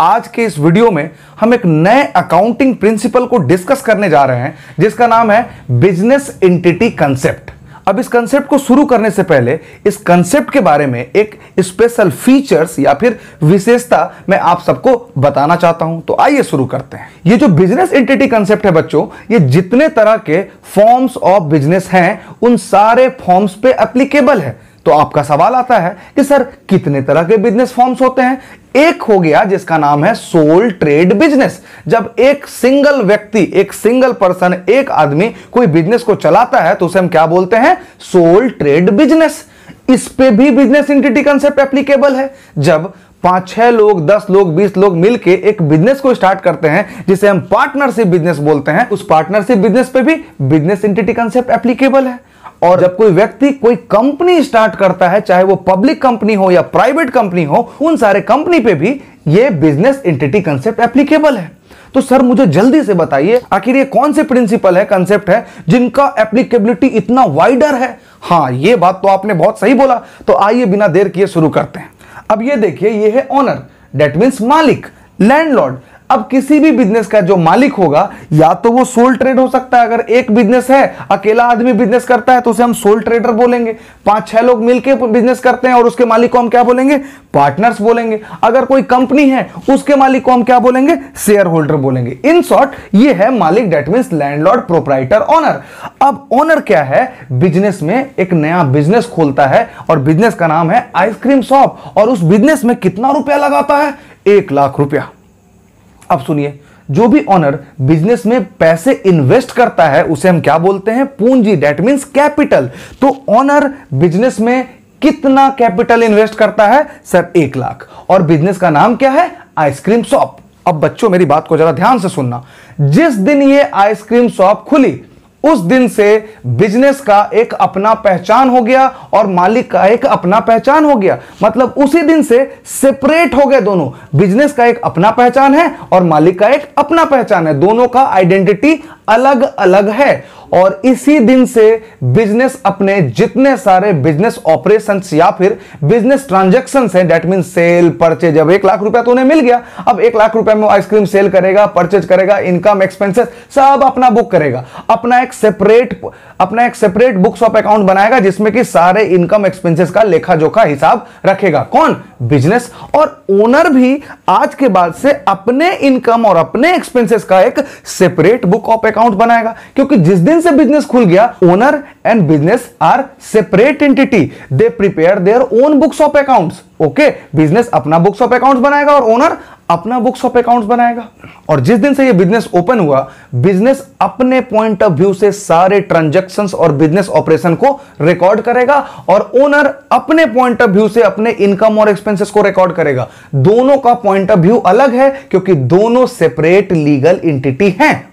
आज के इस वीडियो में हम एक नए अकाउंटिंग प्रिंसिपल को डिस्कस करने जा रहे हैं जिसका नाम है बिजनेस एंटिटी कंसेप्ट। अब इस कंसेप्ट को शुरू करने से पहले इस कंसेप्ट के बारे में एक स्पेशल फीचर्स या फिर विशेषता मैं आप सबको बताना चाहता हूं। तो आइए शुरू करते हैं। ये जो बिजनेस एंटिटी कंसेप्ट है बच्चों, ये जितने तरह के फॉर्म्स ऑफ बिजनेस हैं उन सारे फॉर्म्स पे एप्लीकेबल है। तो आपका सवाल आता है कि सर कितने तरह के बिजनेस फॉर्म्स होते हैं? एक हो गया जिसका नाम है सोल ट्रेड बिजनेस। जब एक सिंगल व्यक्ति, एक सिंगल पर्सन, एक आदमी कोई बिजनेस को चलाता है तो उसे हम क्या बोलते हैं? Sole trade business. इस पे भी बिजनेस एंटिटी कंसेप्ट एप्लीकेबल है। जब 5-6 लोग, 10 लोग, 20 लोग मिलके एक बिजनेस को स्टार्ट करते हैं जिसे हम पार्टनरशिप बिजनेस बोलते हैं, उस पार्टनरशिप बिजनेस पे भी बिजनेस एंटिटी कंसेप्ट एप्लीकेबल है। और जब कोई व्यक्ति कोई कंपनी स्टार्ट करता है, चाहे वो पब्लिक कंपनी हो या प्राइवेट कंपनी हो, उन सारे कंपनी पे भी ये बिजनेस एंटिटी कंसेप्ट एप्लीकेबल है। तो सर मुझे जल्दी से बताइए आखिर ये कौन से प्रिंसिपल है, कंसेप्ट है जिनका एप्लीकेबिलिटी इतना वाइडर है? हाँ, ये बात तो आपने बहुत सही बोला। तो आइए बिना देर किए शुरू करते हैं। अब ये देखिए, ये है ओनर, दैट मीन्स मालिक, लैंडलॉर्ड। अब किसी भी बिजनेस का जो मालिक होगा या तो वो सोल ट्रेड हो सकता है। अगर एक बिजनेस है, अकेला आदमी बिजनेस करता है तो उसे हम सोल ट्रेडर बोलेंगे। 5-6 लोग मिलकर बिजनेस करते हैं और उसके मालिक को हम क्या बोलेंगे? पार्टनर्स बोलेंगे। अगर कोई कंपनी है उसके मालिक को हम क्या बोलेंगे? शेयर होल्डर बोलेंगे। इन शॉर्ट ये है मालिक, that means landlord, proprietor, owner. अब ओनर क्या है? बिजनेस में एक नया बिजनेस खोलता है और बिजनेस का नाम है आइसक्रीम शॉप, और उस बिजनेस में कितना रुपया लगाता है? 1 लाख रुपया। अब सुनिए, जो भी ओनर बिजनेस में पैसे इन्वेस्ट करता है उसे हम क्या बोलते हैं? पूंजी, दैट मीन्स कैपिटल। तो ओनर बिजनेस में कितना कैपिटल इन्वेस्ट करता है? सर 1 लाख। और बिजनेस का नाम क्या है? Ice cream shop. अब बच्चों मेरी बात को जरा ध्यान से सुनना। जिस दिन ये आइसक्रीम शॉप खुली उस दिन से बिजनेस का एक अपना पहचान हो गया और मालिक का एक अपना पहचान हो गया। मतलब उसी दिन से सेपरेट हो गए दोनों। बिजनेस का एक अपना पहचान है और मालिक का एक अपना पहचान है। दोनों का आइडेंटिटी अलग अलग है। और इसी दिन से बिजनेस अपने जितने सारे बिजनेस ऑपरेशंस या फिर बिजनेस ट्रांजैक्शंस हैं, दैट मींस सेल, परचेज। अब 1 लाख रुपया तो उन्हें मिल गया। अब 1 लाख रुपया में आइसक्रीम सेल करेगा, परचेज करेगा, इनकम, एक्सपेंसेस सब अपना बुक करेगा। अपना एक सेपरेट बुक्स ऑफ अकाउंट बनाएगा जिसमें कि सारे इनकम एक्सपेंसेस का लेखा जोखा हिसाब रखेगा। कौन? बिजनेस। और ओनर भी आज के बाद से अपने इनकम और अपने एक्सपेंसेस का एक सेपरेट बुक ऑफ अकाउंट बनाएगा। क्योंकि जिस दिन से बिजनेस खुल गया, owner and business are separate entity, they prepare their own books of accounts. Okay, business अपना बुक्स ऑफ अकाउंट्स बनाएगा और ओनर अपना बुक्स ऑफ अकाउंट्स बनाएगा। और जिस दिन से ये बिजनेस ओपन हुआ, बिजनेस अपने पॉइंट ऑफ व्यू से सारे ट्रांजैक्शंस और बिजनेस ऑपरेशन को रिकॉर्ड करेगा और ओनर अपने पॉइंट ऑफ व्यू से अपने इनकम और एक्सपेंसेस को रिकॉर्ड करेगा। दोनों का पॉइंट ऑफ व्यू अलग है क्योंकि दोनों सेपरेट लीगल एंटिटी हैं।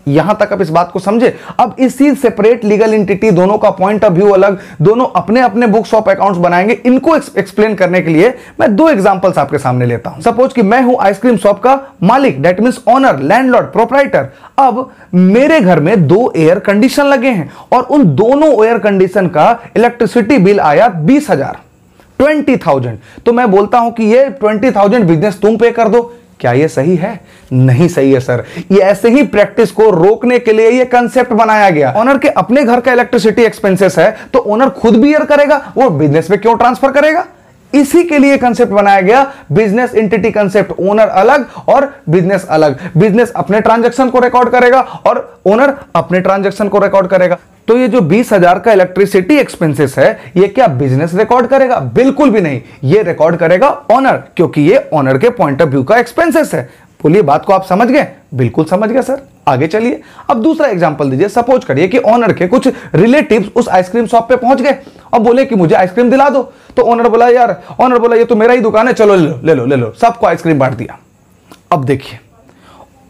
यहां तक आप इस बात को समझे। अब इसी सेपरेट लीगल एंटिटी, दोनों का पॉइंट ऑफ व्यू अलग, दोनों अपने अपने बुक्स ऑफ अकाउंट्स बनाएंगे। इनको एक्सप्लेन करने के लिए मैं 2 एग्जांपल्स आपके सामने लेता हूं। सपोज कि मैं हूं आइसक्रीम शॉप का मालिक, that means owner, landlord, proprietor. अब मेरे घर में 2 एयर कंडीशन लगे हैं और उन दोनों एयर कंडीशन का इलेक्ट्रिसिटी बिल आया 20,000। तो मैं बोलता हूं कि ये 20,000 बिजनेस तुम पे कर दो। क्या यह सही है? नहीं सही है सर। ये ऐसे ही प्रैक्टिस को रोकने के लिए ये कंसेप्ट बनाया गया। ओनर के अपने घर का इलेक्ट्रिसिटी एक्सपेंसेस है तो ओनर खुद बियर करेगा, वो बिजनेस में क्यों ट्रांसफर करेगा? इसी के लिए कंसेप्ट बनाया गया बिजनेस एंटिटी कंसेप्ट। ओनर अलग और बिजनेस अलग। बिजनेस अपने ट्रांजैक्शन को रिकॉर्ड करेगा और ओनर अपने ट्रांजैक्शन को रिकॉर्ड करेगा। तो ये जो 20,000 का इलेक्ट्रिसिटी एक्सपेंसेस है, ये क्या बिजनेस रिकॉर्ड करेगा? बिल्कुल भी नहीं। ये रिकॉर्ड करेगा ओनर, क्योंकि ये ओनर के पॉइंट ऑफ व्यू का एक्सपेंसेस है। बोलिए, बात को आप समझ गए? बिल्कुल समझ गए सर। आगे चलिए, अब दूसरा एग्जांपल दीजिए। सपोज करिए कि ओनर के कुछ रिलेटिव्स उस आइसक्रीम शॉप पे पहुंच गए और बोले कि मुझे आइसक्रीम दिला दो। तो ओनर बोला ये तो मेरा ही दुकान है, चलो ले लो। सबको आइसक्रीम बांट दिया। अब देखिए,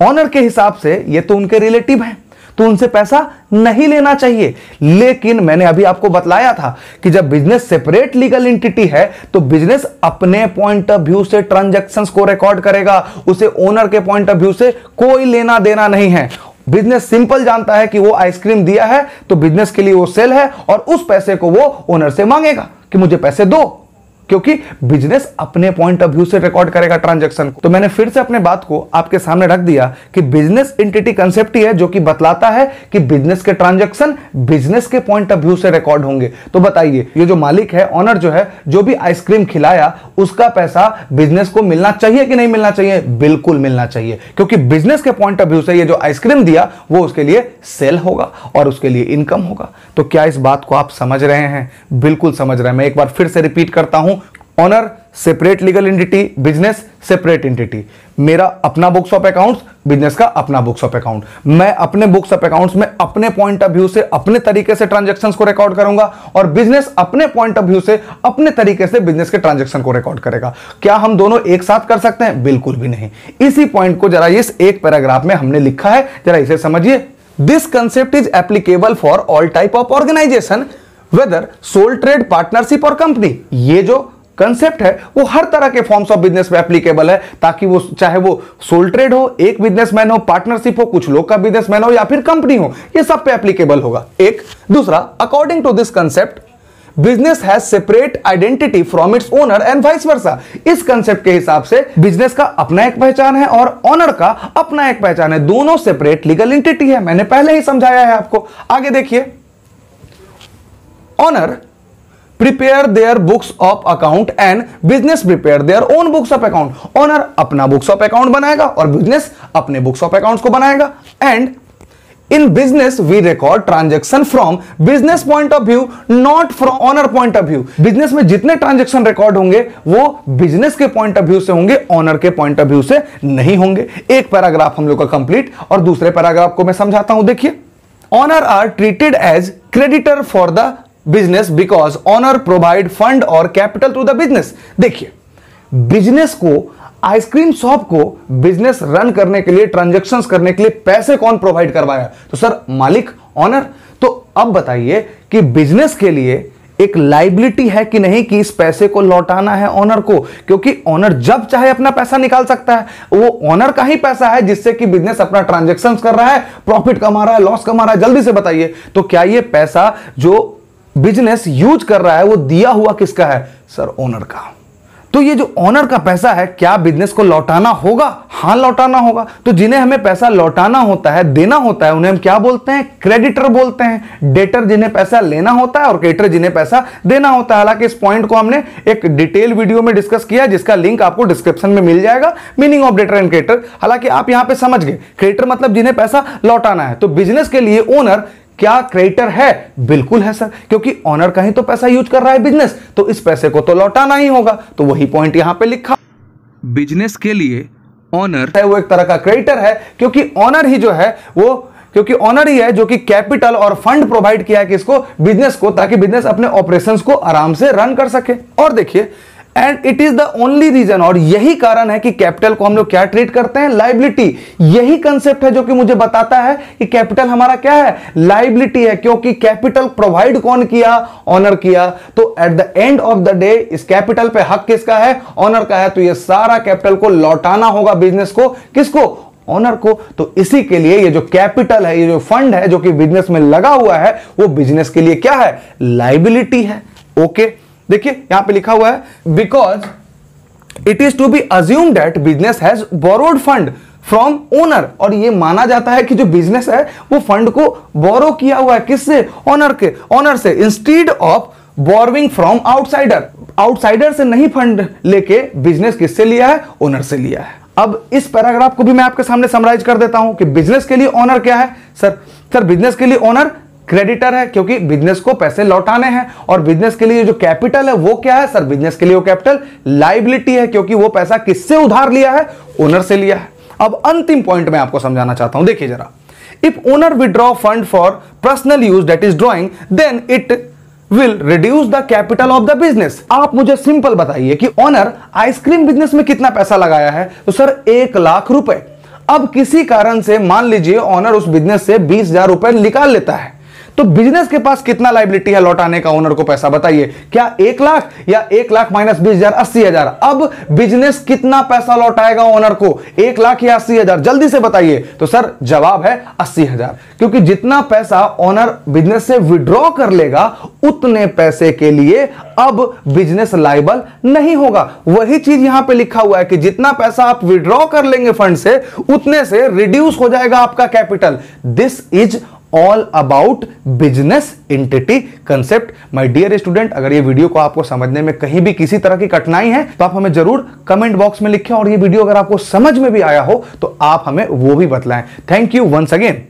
ओनर के हिसाब से ये तो उनके रिलेटिव हैं, तो उनसे पैसा नहीं लेना चाहिए। लेकिन मैंने अभी आपको बतलाया था कि जब बिजनेस सेपरेट लीगल एंटिटी है तो बिजनेस अपने पॉइंट ऑफ व्यू से ट्रांजैक्शंस को रिकॉर्ड करेगा। उसे ओनर के पॉइंट ऑफ व्यू से कोई लेना देना नहीं है। बिजनेस सिंपल जानता है कि वो आइसक्रीम दिया है तो बिजनेस के लिए वो सेल है और उस पैसे को वो ओनर से मांगेगा कि मुझे पैसे दो। क्योंकि बिजनेस अपने पॉइंट ऑफ व्यू से रिकॉर्ड करेगा ट्रांजैक्शन को। तो मैंने फिर से अपने बात को आपके सामने रख दिया कि बिजनेस एंटिटी कंसेप्ट ही है जो कि बतलाता है कि बिजनेस के ट्रांजैक्शन बिजनेस के पॉइंट ऑफ व्यू से रिकॉर्ड होंगे। तो बताइए, ये जो मालिक है, ऑनर जो है, जो भी आइसक्रीम खिलाया उसका पैसा बिजनेस को मिलना चाहिए कि नहीं मिलना चाहिए? बिल्कुल मिलना चाहिए, क्योंकि बिजनेस के पॉइंट ऑफ व्यू से ये जो आइसक्रीम दिया वो उसके लिए सेल होगा और उसके लिए इनकम होगा। तो क्या इस बात को आप समझ रहे हैं? बिल्कुल समझ रहे हैं। मैं एक बार फिर से रिपीट करता हूं, owner separate legal entity, business separate entity. मेरा अपना बुक्स ऑफ अकाउंट्स, बिजनेस का अपना बुक्स ऑफ अकाउंट। मैं अपने बुक्स ऑफ अकाउंट्स में अपने पॉइंट ऑफ व्यू से अपने तरीके से ट्रांजैक्शंस को रिकॉर्ड करूंगा और बिजनेस अपने पॉइंट ऑफ व्यू से अपने तरीके से बिजनेस के ट्रांजैक्शन को रिकॉर्ड करेगा। क्या हम दोनों एक साथ कर सकते हैं? बिल्कुल भी नहीं। इसी पॉइंट को जरा इस एक पैराग्राफ में हमने लिखा है, जरा इसे समझिए। This concept is applicable for all type of organisation whether sole trade, partnership और कंपनी। ये जो कंसेप्ट है वो हर तरह के फॉर्म्स ऑफ बिजनेस पे एप्लीकेबल है, ताकि वो चाहे वो सोल ट्रेड हो, एक बिजनेसमैन हो, पार्टनरशिप हो, कुछ लोग का बिजनेसमैन हो या फिर कंपनी हो, ये सब पे एप्लीकेबल होगा। एक दूसरा, according to this concept business has separate identity from its owner and vice versa. इस कंसेप्ट के हिसाब से बिजनेस का अपना एक पहचान है और ओनर का अपना एक पहचान है, दोनों सेपरेट लीगल एंटिटी है। मैंने पहले ही समझाया है आपको। आगे देखिए, owner prepare their books of account and business prepare their own books of account। Owner अपना बुक्स ऑफ अकाउंट बनाएगा और बिजनेस अपने बुक्स ऑफ अकाउंट्स को बनाएगा। And in business we record transaction from business point of view, not from owner point of view. Business में जितने transaction record होंगे वो बिजनेस के पॉइंट ऑफ व्यू से होंगे, ओनर के पॉइंट ऑफ व्यू से नहीं होंगे। एक पैराग्राफ हम लोग का कंप्लीट और दूसरे पैराग्राफ को मैं समझाता हूं। देखिए, owner are treated as creditor for the business because owner provide fund और कैपिटल टू द बिजनेस। देखिए, बिजनेस को, आइसक्रीम शॉप को बिजनेस रन करने के लिए, ट्रांजैक्शंस करने के लिए पैसे कौन प्रोवाइड करवाया? तो सर मालिक, ओनर। तो अब बताइए कि बिजनेस के लिए एक लाइबिलिटी है कि नहीं कि इस पैसे को लौटाना है ओनर को, क्योंकि ओनर जब चाहे अपना पैसा निकाल सकता है। वो ओनर का ही पैसा है जिससे कि बिजनेस अपना ट्रांजैक्शंस कर रहा है, प्रॉफिट कमा रहा है, लॉस कमा रहा है। जल्दी से बताइए, तो क्या ये पैसा जो बिजनेस यूज कर रहा है वो दिया हुआ किसका है? सर ओनर का। तो ये जो ओनर का पैसा है, क्या बिजनेस को लौटाना होगा? हाँ, लौटाना होगा। तो जिन्हें हमें पैसा लौटाना होता है, देना होता है, उन्हें हम क्या बोलते हैं? क्रेडिटर बोलते हैं। डेटर जिन्हें पैसा लेना होता है और क्रेडिटर जिन्हें पैसा देना होता है। हालांकि इस पॉइंट को हमने एक डिटेल वीडियो में डिस्कस किया, जिसका लिंक आपको डिस्क्रिप्शन में मिल जाएगा, meaning of debtor and creditor. हालांकि आप यहां पे समझ गए, क्रेडिटर मतलब जिन्हें पैसा लौटाना है। तो बिजनेस के लिए ओनर क्या क्रेडिटर है? बिल्कुल है सर, क्योंकि ओनर का ही तो पैसा यूज कर रहा है बिजनेस, तो इस पैसे को तो लौटाना ही होगा। तो वही पॉइंट यहां पे लिखा, बिजनेस के लिए ओनर है वो एक तरह का क्रेडिटर है, क्योंकि ओनर ही जो है वो, क्योंकि ओनर ही है जो कि कैपिटल और फंड प्रोवाइड किया है किसको? बिजनेस को, ताकि बिजनेस अपने ऑपरेशंस को आराम से रन कर सके। और देखिए, and it is the only reason, और यही कारण है कि कैपिटल को हम लोग क्या ट्रीट करते हैं? लाइबिलिटी। यही कंसेप्ट है जो कि मुझे बताता है कि कैपिटल हमारा क्या है? लाइबिलिटी है, क्योंकि कैपिटल प्रोवाइड कौन किया? ओनर किया। तो at the end of the day इस कैपिटल पे हक किसका है? ओनर का है। तो ये सारा कैपिटल को लौटाना होगा बिजनेस को, किसको? ओनर को। तो इसी के लिए ये जो कैपिटल है, ये जो फंड है जो कि बिजनेस में लगा हुआ है, वो बिजनेस के लिए क्या है? लाइबिलिटी है। ओके, देखिए यहां पे लिखा हुआ है, because it is to be assume that business has borrowed fund from owner. और ये माना जाता है कि जो बिजनेस है वो फंड को बोरो किया हुआ है, किससे? ओनर से। Instead of borrowing from outsider, outsider से नहीं फंड लेके बिजनेस किससे लिया है? ओनर से लिया है। अब इस पैराग्राफ को भी मैं आपके सामने समराइज कर देता हूं कि बिजनेस के लिए ओनर क्या है? सर बिजनेस के लिए ओनर क्रेडिटर है, क्योंकि बिजनेस को पैसे लौटाने हैं। और बिजनेस के लिए जो कैपिटल है वो क्या है? सर बिजनेस के लिए वो कैपिटल लाइबिलिटी है, क्योंकि वो पैसा किससे उधार लिया है? ओनर से लिया है। अब अंतिम पॉइंट मैं आपको समझाना चाहता हूं, देखिए जरा। If owner withdraw fund for personal use, that is drawing, then it will reduce the capital of the business. आप मुझे सिंपल बताइए कि ओनर आइसक्रीम बिजनेस में कितना पैसा लगाया है? तो सर 1 लाख रुपए। अब किसी कारण से मान लीजिए ओनर उस बिजनेस से 20,000 रुपए निकाल लेता है, तो बिजनेस के पास कितना लायबिलिटी है लौटाने का ओनर को पैसा बताइए, क्या 1 लाख या 1 लाख माइनस 20,000 80,000। अब बिजनेस कितना पैसा लौटाएगा ओनर को, 1 लाख या 80,000, जल्दी से बताइए। तो सर जवाब है 80,000, क्योंकि जितना पैसा ओनर बिजनेस से विड्रॉ कर लेगा उतने पैसे के लिए अब बिजनेस लायबल नहीं होगा। वही चीज यहां पे लिखा हुआ है कि जितना पैसा आप विड्रॉ कर लेंगे फंड से उतने से रिड्यूस हो जाएगा आपका capital. This is all about business entity concept. My dear student, अगर ये वीडियो को आपको समझने में कहीं भी किसी तरह की कठिनाई है तो आप हमें जरूर कमेंट बॉक्स में लिखें, और ये वीडियो अगर आपको समझ में भी आया हो तो आप हमें वो भी बतलाएं। Thank you once again.